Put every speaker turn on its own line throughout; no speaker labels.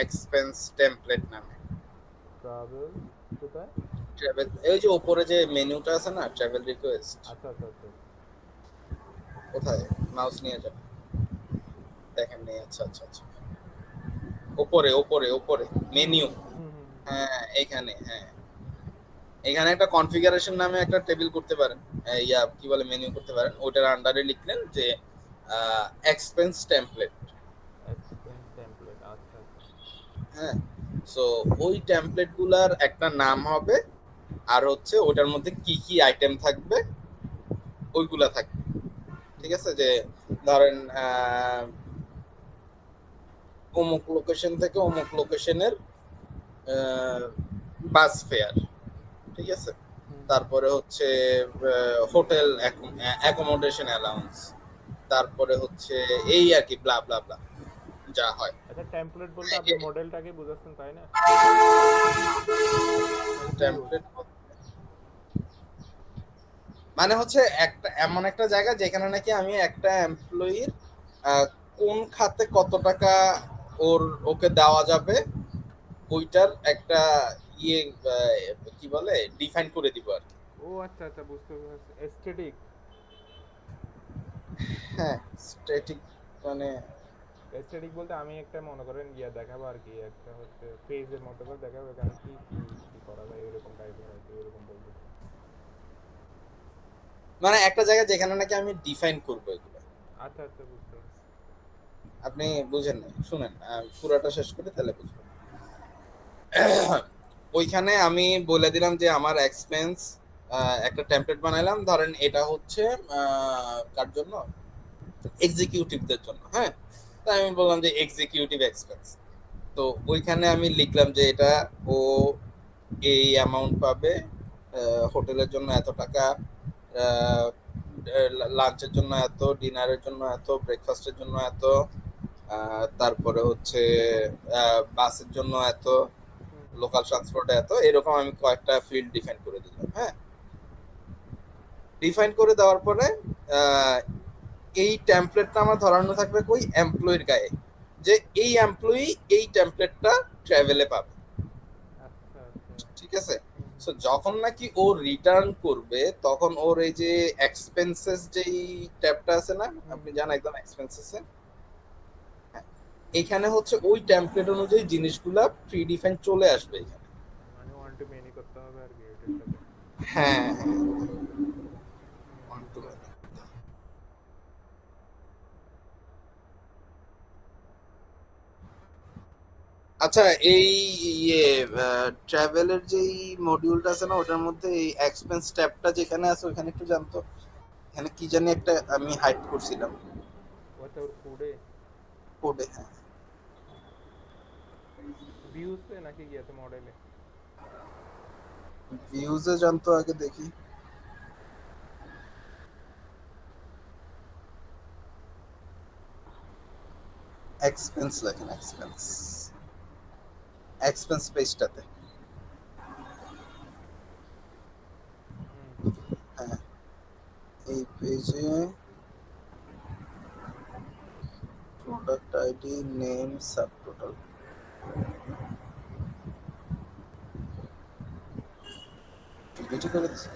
Expense template নামে।
Travel কোথায়?
Travel, এই যে উপরে যে মেনুটা আছে না, ট্রাভেল রিকোয়েস্ট।
আচ্ছা আচ্ছা আচ্ছা আচ্ছা।
কোথায়? মাউস নিয়ে যান, দেখেন নেই। আচ্ছা আচ্ছা আচ্ছা, উপরে উপরে উপরে
হুম
মেনু।
হুম হুম হুম হুম।
হ্যাঁ এখানে, হ্যাঁ এখানে একটা কনফিগারেশন নামে একটা টেবিল করতে পারেন, ইয়া কি বলে মেনু করতে পারেন। ওটার আন্ডারে লিখলেন যে এক্সপেন্স টেমপ্লেট।
এক্সপেন্স টেমপ্লেট, আচ্ছা আচ্ছা।
হ্যাঁ, সো ওই টেমপ্লেট গুলার একটা নাম হবে, আর হচ্ছে ওটার মধ্যে কি কি আইটেম থাকবে ওইগুলা থাকবে। ঠিক
হুম
আছে, যে ধরেন অমুক লোকেশন থেকে অমুক লোকেশনের বাস ফেয়ার, ঠিক আছে।
হুম হুম।
তারপরে হচ্ছে হোটেল অ্যাকোমোডেশন অ্যালাউন্স, তারপরে হচ্ছে এই আর কি ব্লা ব্লা ব্লা যা হয়।
আচ্ছা, টেমপ্লেট বলতে আপনি মডেলটাকে বোঝাচ্ছেন তাই না, নাকি কি
টেমপ্লেট
বলছেন?
মানে হচ্ছে একটা এমন একটা জায়গা যেখানে নাকি আমি একটা এমপ্লয়ির কোন খাতে কত টাকা ওকে দেওয়া যাবে ওইটার একটা ইয়ে কি বলে ডিফাইন করে দিব আর কি।
ও আচ্ছা আচ্ছা, বুঝতে পারছি, এস্থেটিক।
হ্যাঁ, স্ট্যাটিক মানে
এস্থেটিক বলতে আমি একটা মনে করেন ইয়া দেখাবো আর কি, একটা হচ্ছে পেজের মতো করে দেখাবো, এখানে কি কি কি করা যায় এরকম টাইপের আর কি, এরকম বলতেছে।
মানে একটা জায়গা যেখানে নাকি আমি ডিফাইন করবো এগুলো।
আচ্ছা আচ্ছা, বুঝতে পারছি।
আপনি বুঝেন না, শুনেন পুরাটা শেষ করে তাহলে বুঝবেন। ওইখানে আমি বলে দিলাম যে আমার এক্সপেন্স, একটা টেমপ্লেট বানাইলাম, ধরেন এটা হচ্ছে কার জন্য, এক্সিকিউটিভদের জন্য। হ্যাঁ, তাই আমি বললাম যে এক্সিকিউটিভ এক্সপেন্স। তো ওইখানে আমি লিখলাম যে এটা ও এই অ্যামাউন্ট পাবে, হোটেলের জন্য এত টাকা, লাঞ্চের জন্য এত, ডিনারের জন্য এত, ব্রেকফাস্টের জন্য এত, তারপরে হচ্ছে বাসের জন্য এত,
হুম হুম
লোকাল ট্রান্সপোর্টে এত, এরকম আমি কয়েকটা ফিল্ড ডিফাইন করে দিলাম। হ্যাঁ, ডিফাইন করে দেওয়ার পরে আহ, এই টেমপ্লেটটা আমার ধরানো থাকবে কই এমপ্লয়ির গায়ে, যে এই এমপ্লয়ি এই টেমপ্লেটটা ট্রাভেলে পাবে।
আচ্ছা আচ্ছা।
ঠিক আছে,
হুম হুম
সো যখন নাকি ও রিটার্ন করবে তখন ওর এই যে এক্সপেন্সেস যেই ট্যাবটা আছে না,
হুম
আপনি
হুম
জান
হুম।
একদম এক্সপেন্সেসে, এখানে হচ্ছে ওই টেমপ্লেট অনুযায়ী জিনিসগুলা প্রি ডিফাইন চলে আসবে এখানে।
মানে ওয়ান টু মেনি করতে হবে আর কি এটার সাথে।
হ্যাঁ হ্যাঁ,
হুম,
one to
বুঝতে
many।
পারছি।
আচ্ছা, এই ইয়ে ট্রাভেলের যেই মডিউলটা আছে না, ওটার মধ্যে এই এক্সপেন্স ট্যাবটা যেখানে আছে ওখানে একটু জানতো, এখানে কি জানি একটা আমি হাইড করছিলাম
ও আচ্ছা, ওর ফুডে
কোডে। হ্যাঁ,
ভিউজে নাকি গিয়েছে মডেলে?
ভিউজে জানতো, আগে দেখি। এক্সপেন্স লেখেন, এক্সপেন্স, এক্সপেন্স পেজটাতে।
হুম।
হ্যাঁ, এই পেজে প্রোডাক্ট আইডি, নেম, সাবটোটাল, এটি করে দিচ্ছি।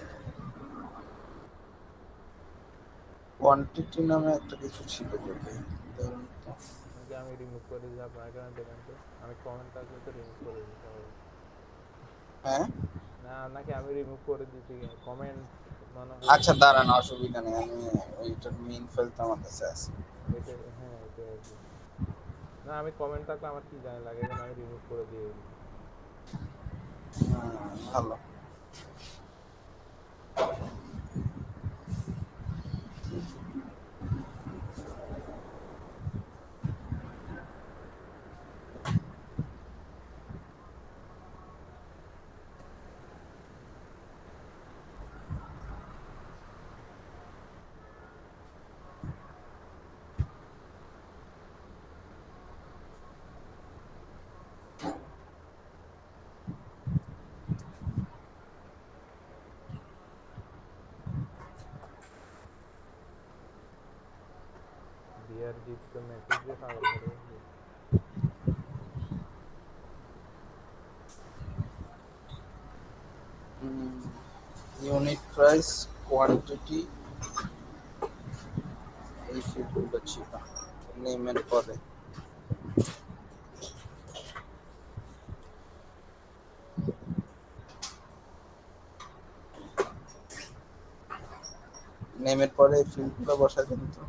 কোয়ান্টিটি নামে একটা কিছু ছিল বলে, ধরুন তো।
নাকি আমি রিমুভ করে দিই, আপনার এখানে দেখেন তো। আমি কমেন্ট থাকলে তো রিমুভ করে দিই স্বাভাবিক।
হ্যাঁ,
না, নাকি আমি রিমুভ করে দিছি কমেন্ট, মনে করেন।
আচ্ছা দাঁড়ান, অসুবিধা নেই, আমি ওইটার মেইন ফাইল তো আমার কাছে আছে।
এটা হ্যাঁ, এটা আর কি। না, আমি কমেন্ট থাকলে আমার কি জানি লাগে, এই জন্য আমি রিমুভ করে দিয়ে দিই।
ভালো। প্রাইস, কোয়ান্টিটি, এই ফিল্ডগুলো ছিল নেমের পরে। নেমের পরে এই ফিল্ডগুলো বসাই দেন তো।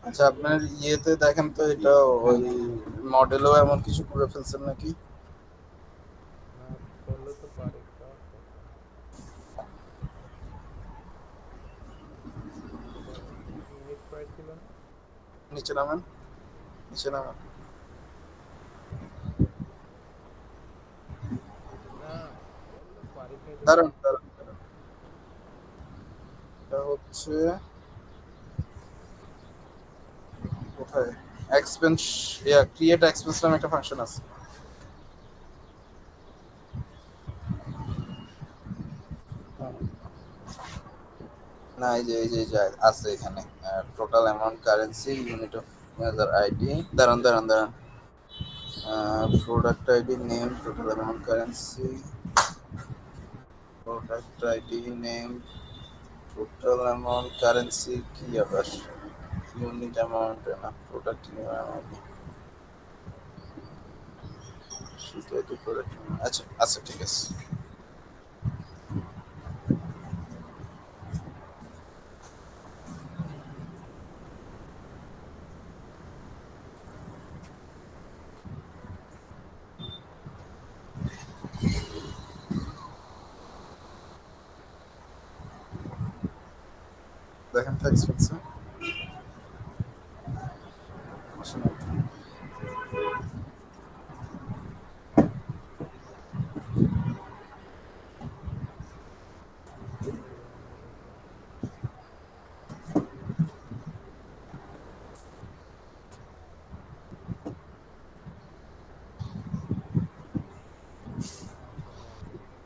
আচ্ছা, আপনার ইয়েতে দেখেন তো, এটা ওই মডেলও এমন কিছু করে ফেলছেন নাকি?
না, করলে তো পারি, সমস্যা কি? ইউনিট প্রাইস ছিল না?
নিচে নামেন, নিচে নামেন।
না, করলে পারি, কিন্তু
দাঁড়ান দাঁড়ান দাঁড়ান। এটা হচ্ছে কোথায়? এক্সপেন্স, ক্রিয়েট এক্সপেন্স নামে একটা ফাংশন আছে। না, এই যে আছে এখানে, total amount, currency, unit of measure, ID. দাঁড়ান দাঁড়ান দাঁড়ান, product ID, name, total amount, currency, product ID, name, total amount, currency কি আবার? ইউনিট অ্যামাউন্ট না, প্রোডাক্ট অ্যামাউন্ট, সেটা তো প্রোডাক্ট। আচ্ছা আচ্ছা, ঠিক আছে। দেখেন তো এক্সপেন্স।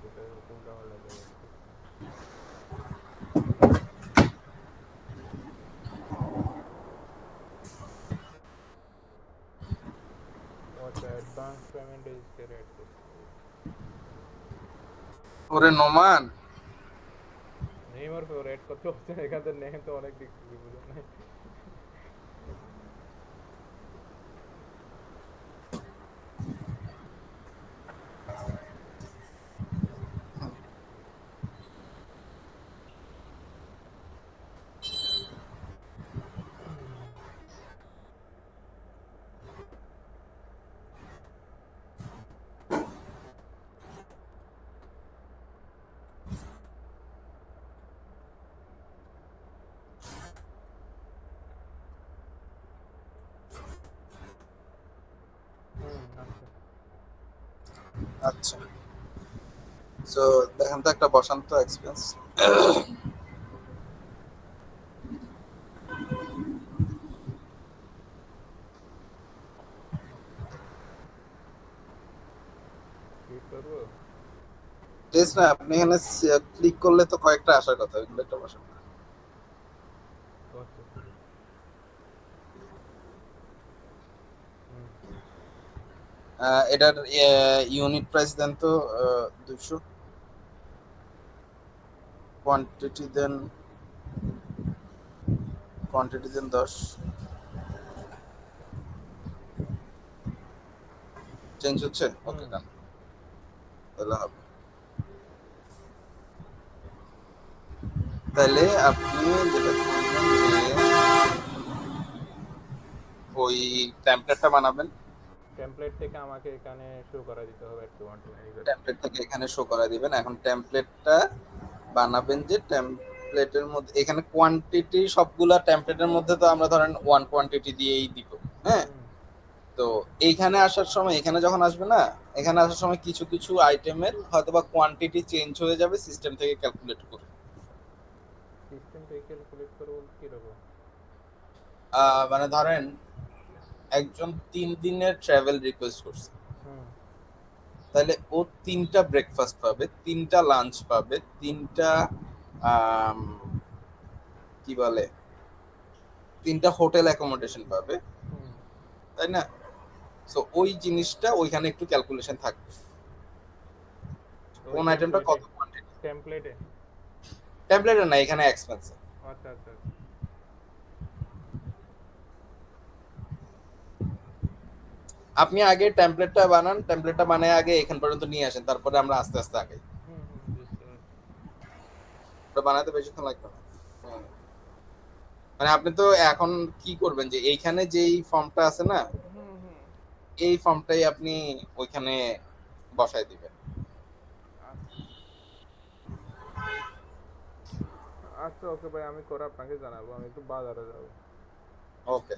এটা উল্টা পাল্টা জায়গায় ঢুকছে। ও আচ্ছা, অ্যাডভান্স পেমেন্ট রেজিস্টার অ্যাড করতে হবে।
ওরে নোমান,
নেই ওর ফেভার অ্যাড করতে হচ্ছে না, এখান থেকে নেই তো অনেক দেখতেছি, বুঝেন নাই? আচ্ছা।
আচ্ছা। সো দেখেন তো একটা বসান্ত এক্সপেন্স।
ক্লিক করবো?
টেস্ট না, আপনি এখানে ক্লিক করলে তো কয়েকটা আসার কথা, ওইগুলো একটা বসান।
ও আচ্ছা, ঠিক আছে। হুম।
এটার ইউনিট প্রাইস দেন তো, 200। কোয়ান্টিটি দেন, কোয়ান্টিটি দেন 10। চেঞ্জ হচ্ছে? ওকে,
হুম।
ডান। তাহলে হবে। তাহলে আপনি যেটা করবেন যে ওই টেমপ্লেটটা বানাবেন।
টেমপ্লেট থেকে আমাকে এখানে শো করা দিতে হবে একটু ওয়ান্টেড।
টেমপ্লেট থেকে এখানে শো করা দিবেন। এখন টেমপ্লেটটা বানাবেন যে টেমপ্লেটের মধ্যে এখানে কোয়ান্টিটি সবগুলা টেমপ্লেটের মধ্যে তো আমরা ধরেন ওয়ান কোয়ান্টিটি দিয়েই দিব। হ্যাঁ,
হুম।
তো এইখানে আসার সময়, এখানে যখন আসবে না, এখানে আসার সময় কিছু কিছু আইটেমের হয়তোবা কোয়ান্টিটি চেঞ্জ হয়ে যাবে সিস্টেম থেকে ক্যালকুলেট করে।
সিস্টেম থেকে ক্যালকুলেট করে বলতে কিরকম?
মানে ধরেন একজন 3 দিনের ট্রাভেল রিকোয়েস্ট করছে,
হুম
তাহলে ও 3টা ব্রেকফাস্ট পাবে, 3টা লাঞ্চ পাবে, 3টা আম, কি বলে, 3টা হোটেল অ্যাকোমোডেশন পাবে,
হুম।
তাই না? সো ওই জিনিসটা ওইখানে একটু ক্যালকুলেশন থাকবে,
ওই
কোন আইটেমটা
টেমপ্লেটে,
কত কোয়ান্টিটি।
টেমপ্লেটে।
টেমপ্লেটে না, এখানে এক্সপেন্স।
আচ্ছা আচ্ছা আচ্ছা।
আপনি আগে টেমপ্লেটটা বানান, টেমপ্লেটটা বানায় আগে এখান পর্যন্ত নিয়ে আসেন, তারপরে আমরা আস্তে আস্তে আগাই।
হুম হুম, বুঝতে পারছি।
ওটা বানাতে বেশিক্ষণ লাগবে না। হুম। মানে আপনি তো এখন কি করবেন, যে এইখানে যেই ফর্মটা আছে না,
হুম হুম।
এই ফর্মটাই আপনি ওইখানে বসায় দিবেন।
আচ্ছা আচ্ছা, ওকে ভাই, আমি করে আপনাকে জানাবো, আমি একটু বাজারে যাবো।
ওকে।